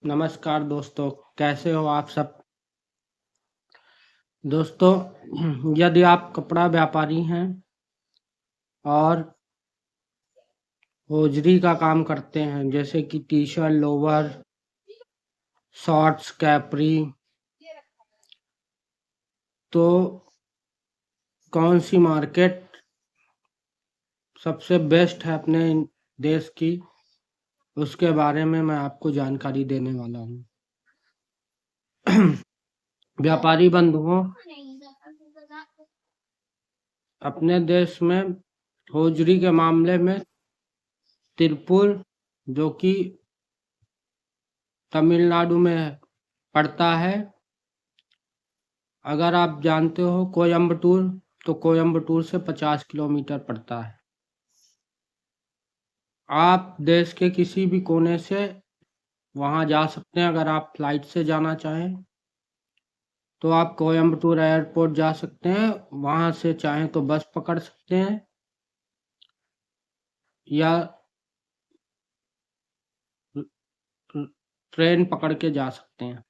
नमस्कार दोस्तों, कैसे हो आप सब? दोस्तों, यदि आप कपड़ा व्यापारी हैं और होजरी का काम करते हैं, जैसे कि टी-शर्ट, लोवर, शॉर्ट्स, कैपरी, तो कौन सी मार्केट सबसे बेस्ट है अपने देश की, उसके बारे में मैं आपको जानकारी देने वाला हूँ। व्यापारी बंधुओं, अपने देश में होजरी के मामले में तिरुपुर, जो कि तमिलनाडु में पड़ता है। अगर आप जानते हो कोयम्बटूर, तो कोयम्बटूर से 50 किलोमीटर पड़ता है। आप देश के किसी भी कोने से वहाँ जा सकते हैं। अगर आप फ्लाइट से जाना चाहें तो आप कोयम्बटूर एयरपोर्ट जा सकते हैं, वहाँ से चाहें तो बस पकड़ सकते हैं या ट्रेन पकड़ के जा सकते हैं।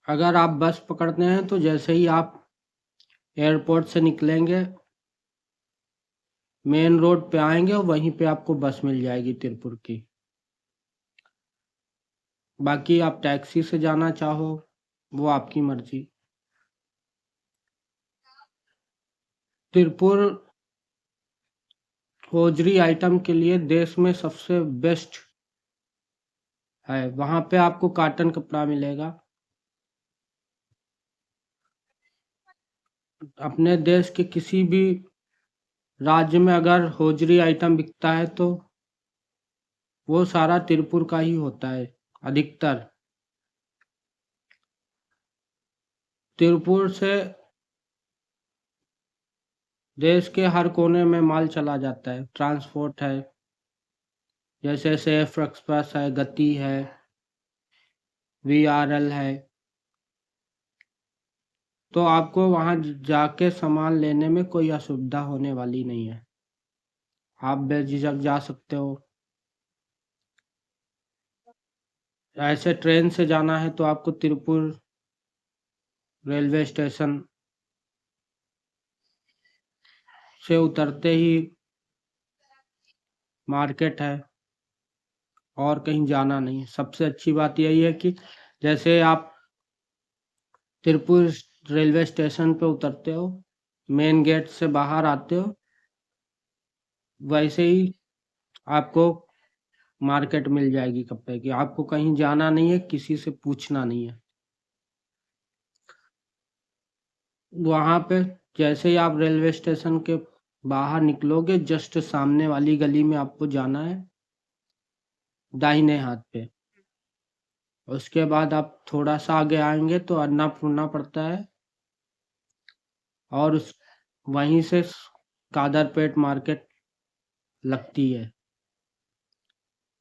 अगर आप बस पकड़ते हैं तो जैसे ही आप एयरपोर्ट से निकलेंगे, मेन रोड पे आएंगे और वहीं पे आपको बस मिल जाएगी तिरुपुर की। बाकी आप टैक्सी से जाना चाहो, वो आपकी मर्जी। तिरुपुर होजरी आइटम के लिए देश में सबसे बेस्ट है। वहाँ पे आपको कॉटन कपड़ा मिलेगा। अपने देश के किसी भी राज्य में अगर होजरी आइटम बिकता है तो वो सारा तिरुपुर का ही होता है। अधिकतर तिरुपुर से देश के हर कोने में माल चला जाता है। ट्रांसपोर्ट है, जैसे सेफ एक्सप्रेस है, गति है, VRL है। तो आपको वहाँ जाके सामान लेने में कोई असुविधा होने वाली नहीं है। आप बेझिझक जा सकते हो। ऐसे ट्रेन से जाना है तो आपको तिरुपुर रेलवे स्टेशन से उतरते ही मार्केट है, और कहीं जाना नहीं है। सबसे अच्छी बात यही है कि जैसे आप तिरुपुर रेलवे स्टेशन पे उतरते हो, मेन गेट से बाहर आते हो, वैसे ही आपको मार्केट मिल जाएगी कपड़े की। आपको कहीं जाना नहीं है, किसी से पूछना नहीं है। वहाँ पे जैसे ही आप रेलवे स्टेशन के बाहर निकलोगे, जस्ट सामने वाली गली में आपको जाना है, दाहिने हाथ पे। उसके बाद आप थोड़ा सा आगे आएंगे तो अन्नापूर्णा पड़ता है, और वहीं से कादरपेट मार्केट लगती है।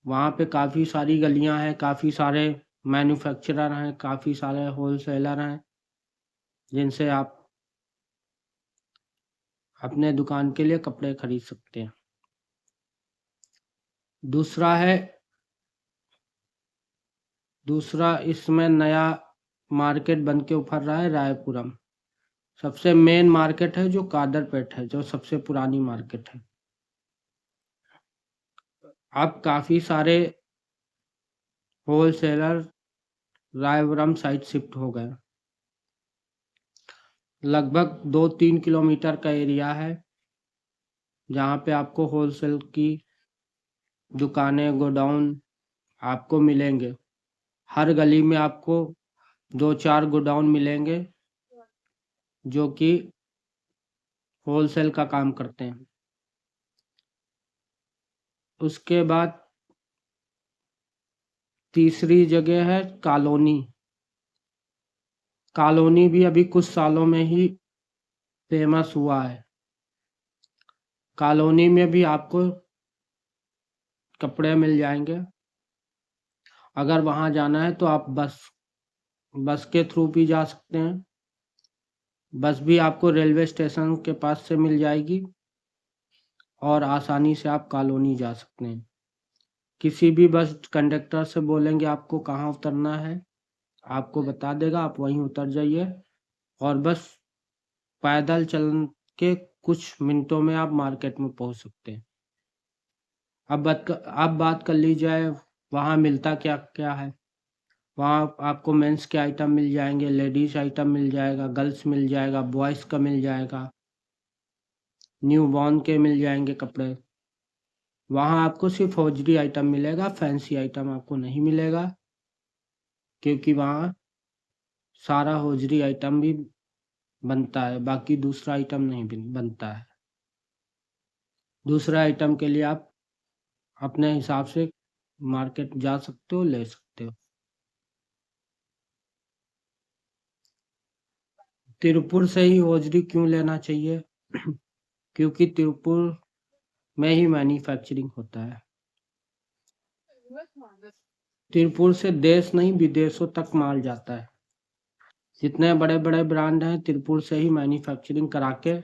वहाँ पे काफ़ी सारी गलियाँ हैं, काफ़ी सारे मैन्युफैक्चरर हैं, काफ़ी सारे होलसेलर हैं, जिनसे आप अपने दुकान के लिए कपड़े खरीद सकते हैं। दूसरा इसमें नया मार्केट बन के उभर रहा है, रायपुरम। सबसे मेन मार्केट है जो कादरपेट है, जो सबसे पुरानी मार्केट है। अब काफ़ी सारे होलसेलर रायपुरम साइड शिफ्ट हो गए। लगभग 2-3 किलोमीटर का एरिया है, जहाँ पे आपको होलसेल की दुकानें, गोडाउन आपको मिलेंगे। हर गली में आपको 2-4 गोडाउन मिलेंगे जो कि होलसेल का काम करते हैं। उसके बाद तीसरी जगह है कॉलोनी। कॉलोनी भी अभी कुछ सालों में ही फेमस हुआ है। कॉलोनी में भी आपको कपड़े मिल जाएंगे। अगर वहाँ जाना है तो आप बस के थ्रू भी जा सकते हैं। बस भी आपको रेलवे स्टेशन के पास से मिल जाएगी और आसानी से आप कॉलोनी जा सकते हैं। किसी भी बस कंडक्टर से बोलेंगे आपको कहाँ उतरना है, आपको बता देगा, आप वहीं उतर जाइए और बस पैदल चल के कुछ मिनटों में आप मार्केट में पहुँच सकते हैं। अब बात कर ली जाए वहाँ मिलता क्या है। वहाँ आपको मेंस के आइटम मिल जाएंगे, लेडीज आइटम मिल जाएगा, गर्ल्स मिल जाएगा, बॉयज़ का मिल जाएगा, न्यू बॉर्न के मिल जाएंगे कपड़े। वहाँ आपको सिर्फ हौजरी आइटम मिलेगा, फैंसी आइटम आपको नहीं मिलेगा, क्योंकि वहाँ सारा हौजरी आइटम भी बनता है, बाकी दूसरा आइटम नहीं बनता है। दूसरा आइटम के लिए आप अपने हिसाब से मार्केट जा सकते हो, ले सकते हो। तिरुपुर से ही हौजरी क्यों लेना चाहिए? क्योंकि तिरुपुर में ही मैन्युफैक्चरिंग होता है। तिरुपुर से देश नहीं विदेशों तक माल जाता है। जितने बड़े बड़े ब्रांड हैं तिरुपुर से ही मैन्युफैक्चरिंग करा के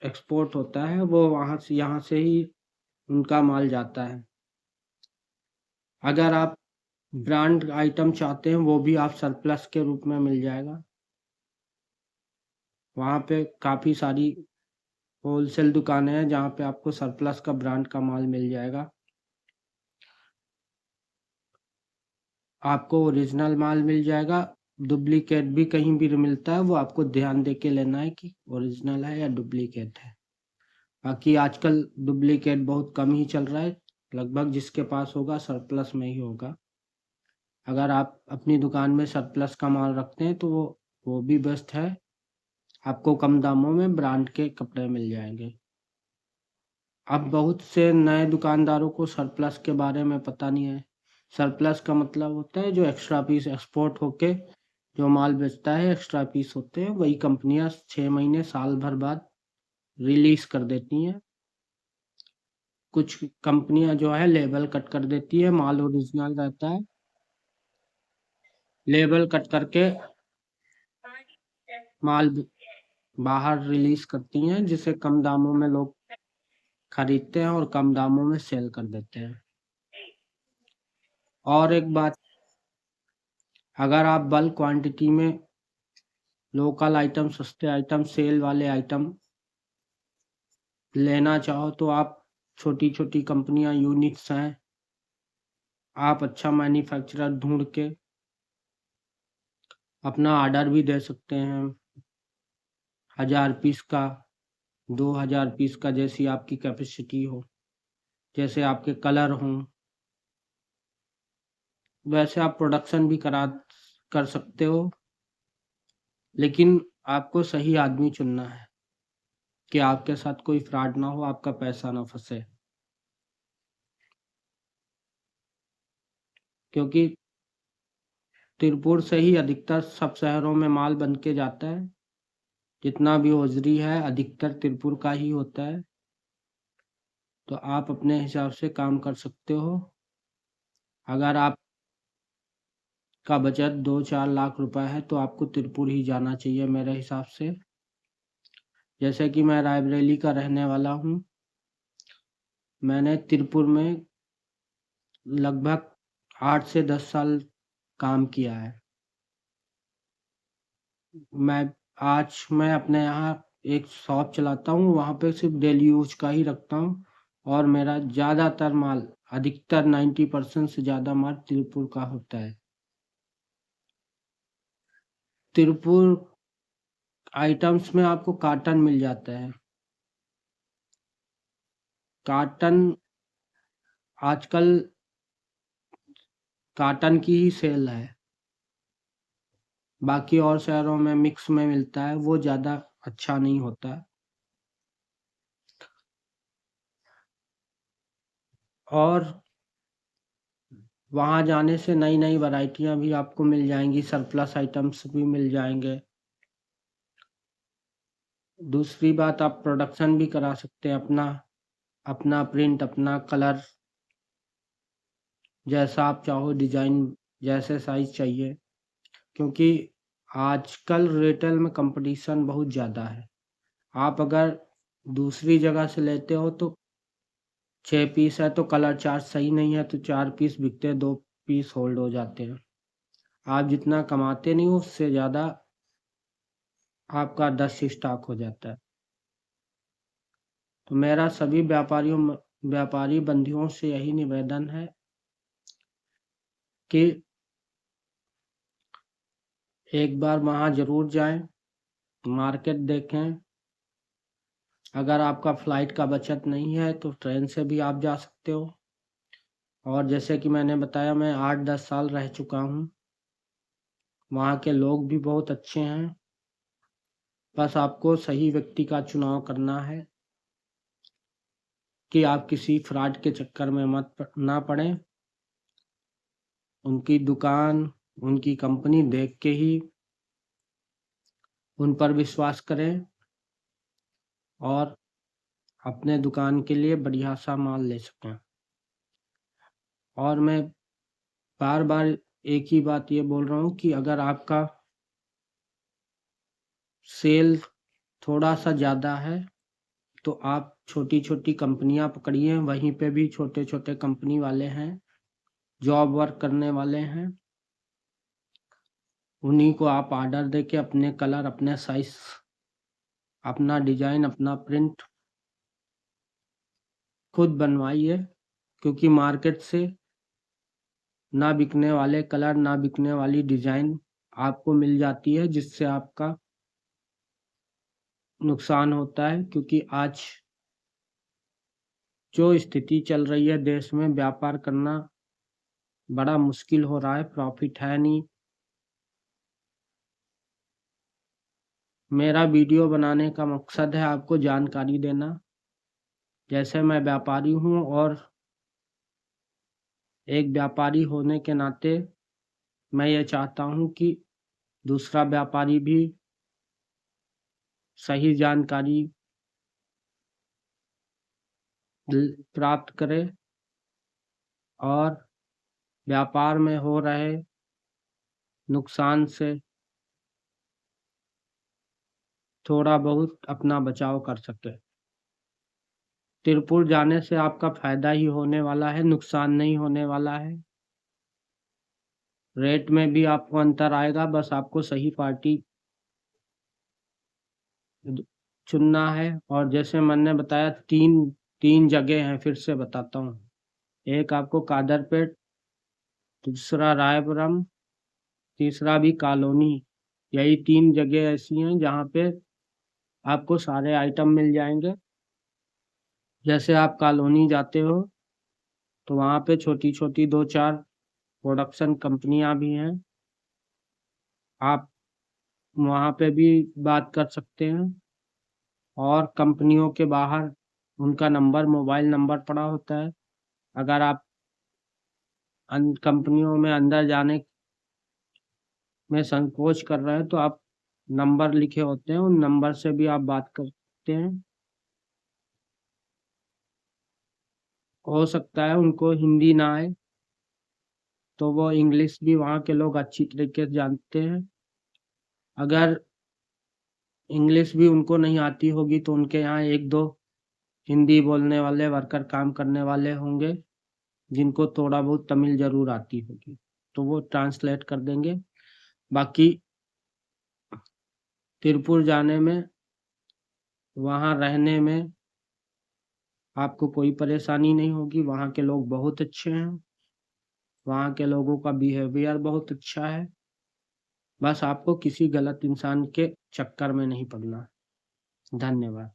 एक्सपोर्ट होता है, वो वहाँ से यहाँ से ही उनका माल जाता है। अगर आप ब्रांड आइटम चाहते हैं वो भी आप सरप्लस के रूप में मिल जाएगा। वहाँ पे काफ़ी सारी होलसेल दुकानें हैं जहाँ पे आपको सरप्लस का ब्रांड का माल मिल जाएगा। आपको ओरिजिनल माल मिल जाएगा, डुप्लीकेट भी कहीं भी मिलता है, वो आपको ध्यान दे के लेना है कि ओरिजिनल है या डुप्लीकेट है। बाकी आजकल डुप्लीकेट बहुत कम ही चल रहा है, लगभग जिसके पास होगा सरप्लस में ही होगा। अगर आप अपनी दुकान में सरप्लस का माल रखते हैं तो वो भी बेस्ट है, आपको कम दामों में ब्रांड के कपड़े मिल जाएंगे। अब बहुत से नए दुकानदारों को सरप्लस के बारे में पता नहीं है। सरप्लस का मतलब होता है जो एक्स्ट्रा पीस एक्सपोर्ट होके जो माल बेचता है, एक्स्ट्रा पीस होते हैं, वही कंपनियां 6 महीने साल भर बाद रिलीज कर देती हैं। कुछ कंपनियां जो है लेबल कट कर देती है, माल ओरिजिनल रहता है, लेबल कट करके माल बाहर रिलीज करती हैं, जिसे कम दामों में लोग खरीदते हैं और कम दामों में सेल कर देते हैं। और एक बात, अगर आप बल्क क्वांटिटी में लोकल आइटम, सस्ते आइटम, सेल वाले आइटम लेना चाहो तो आप छोटी छोटी कंपनियां, यूनिट्स हैं, आप अच्छा मैन्युफैक्चरर ढूंढ के अपना ऑर्डर भी दे सकते हैं। 1000 पीस का, 2000 पीस का, जैसी आपकी कैपेसिटी हो, जैसे आपके कलर हों, वैसे आप प्रोडक्शन भी कर सकते हो। लेकिन आपको सही आदमी चुनना है कि आपके साथ कोई फ्रॉड ना हो, आपका पैसा ना फंसे। क्योंकि तिरुपुर से ही अधिकतर सब शहरों में माल बन के जाता है, जितना भी होजरी है अधिकतर तिरुपुर का ही होता है। तो आप अपने हिसाब से काम कर सकते हो। अगर आप का बजट 2-4 लाख रुपए है तो आपको तिरुपुर ही जाना चाहिए मेरे हिसाब से। जैसे कि मैं रायबरेली का रहने वाला हूँ, मैंने तिरुपुर में लगभग 8 से 10 साल काम किया है। मैं अपने यहाँ एक शॉप चलाता हूँ, वहाँ पे सिर्फ डेली यूज का ही रखता हूँ और मेरा ज़्यादातर माल, अधिकतर 90% से ज़्यादा माल तिरुपुर का होता है। तिरुपुर आइटम्स में आपको कॉटन मिल जाता है। कॉटन आजकल कॉटन की ही सेल है, बाकी और शहरों में मिक्स में मिलता है, वो ज़्यादा अच्छा नहीं होता। और वहाँ जाने से नई नई वैरायटियाँ भी आपको मिल जाएंगी, सरप्लस आइटम्स भी मिल जाएंगे। दूसरी बात, आप प्रोडक्शन भी करा सकते हैं अपना, अपना प्रिंट, अपना कलर, जैसा आप चाहो डिज़ाइन, जैसे साइज चाहिए। क्योंकि आजकल रिटेल में कंपटीशन बहुत ज़्यादा है। आप अगर दूसरी जगह से लेते हो तो 6 पीस है तो कलर चार्ट सही नहीं है तो 4 पीस बिकते हैं, 2 पीस होल्ड हो जाते हैं। आप जितना कमाते नहीं हो उससे ज़्यादा आपका 10 स्टॉक हो जाता है। तो मेरा सभी व्यापारी बंधुओं से यही निवेदन है कि एक बार वहाँ ज़रूर जाएं, मार्केट देखें। अगर आपका फ्लाइट का बचत नहीं है तो ट्रेन से भी आप जा सकते हो। और जैसे कि मैंने बताया, मैं 8-10 साल रह चुका हूँ। वहाँ के लोग भी बहुत अच्छे हैं। बस आपको सही व्यक्ति का चुनाव करना है कि आप किसी फ्रॉड के चक्कर में ना पड़ें। उनकी दुकान, उनकी कंपनी देख के ही उन पर विश्वास करें और अपने दुकान के लिए बढ़िया सा माल ले सकें। और मैं बार बार एक ही बात ये बोल रहा हूँ कि अगर आपका सेल थोड़ा सा ज़्यादा है तो आप छोटी छोटी कंपनियां पकड़िए। वहीं पे भी छोटे छोटे कंपनी वाले हैं, जॉब वर्क करने वाले हैं। उन्हीं को आप ऑर्डर दे के अपने कलर, अपने साइज, अपना डिजाइन, अपना प्रिंट खुद बनवाइए। क्योंकि मार्केट से ना बिकने वाले कलर, ना बिकने वाली डिजाइन आपको मिल जाती है, जिससे आपका नुकसान होता है। क्योंकि आज जो स्थिति चल रही है देश में, व्यापार करना बड़ा मुश्किल हो रहा है, प्रॉफिट है नहीं। मेरा वीडियो बनाने का मकसद है आपको जानकारी देना। जैसे मैं व्यापारी हूँ और एक व्यापारी होने के नाते मैं ये चाहता हूँ कि दूसरा व्यापारी भी सही जानकारी प्राप्त करे और व्यापार में हो रहे नुकसान से थोड़ा बहुत अपना बचाव कर सके। तिरुपुर जाने से आपका फायदा ही होने वाला है, नुकसान नहीं होने वाला है। रेट में भी आपको अंतर आएगा, बस आपको सही पार्टी चुनना है। और जैसे मैंने बताया, तीन जगह हैं, फिर से बताता हूँ। एक आपको कादरपेट, दूसरा रायपुरम, तीसरा भी कॉलोनी। यही 3 जगह ऐसी हैं जहाँ पे आपको सारे आइटम मिल जाएंगे। जैसे आप कॉलोनी जाते हो तो वहाँ पे छोटी छोटी 2-4 प्रोडक्शन कंपनियां भी हैं। आप वहाँ पे भी बात कर सकते हैं। और कंपनियों के बाहर उनका नंबर, मोबाइल नंबर पड़ा होता है। अगर आप कंपनियों में अंदर जाने में संकोच कर रहे हैं तो आप नंबर लिखे होते हैं, उन नंबर से भी आप बात कर सकते हैं। हो सकता है उनको हिंदी ना आए तो वो इंग्लिश भी वहाँ के लोग अच्छी तरीके से जानते हैं। अगर इंग्लिश भी उनको नहीं आती होगी तो उनके यहाँ 1-2 हिंदी बोलने वाले वर्कर काम करने वाले होंगे, जिनको थोड़ा बहुत तमिल जरूर आती होगी, तो वो ट्रांसलेट कर देंगे। बाकी तिरुपुर जाने में, वहाँ रहने में आपको कोई परेशानी नहीं होगी। वहाँ के लोग बहुत अच्छे हैं, वहाँ के लोगों का बिहेवियर बहुत अच्छा है। बस आपको किसी गलत इंसान के चक्कर में नहीं पड़ना। धन्यवाद।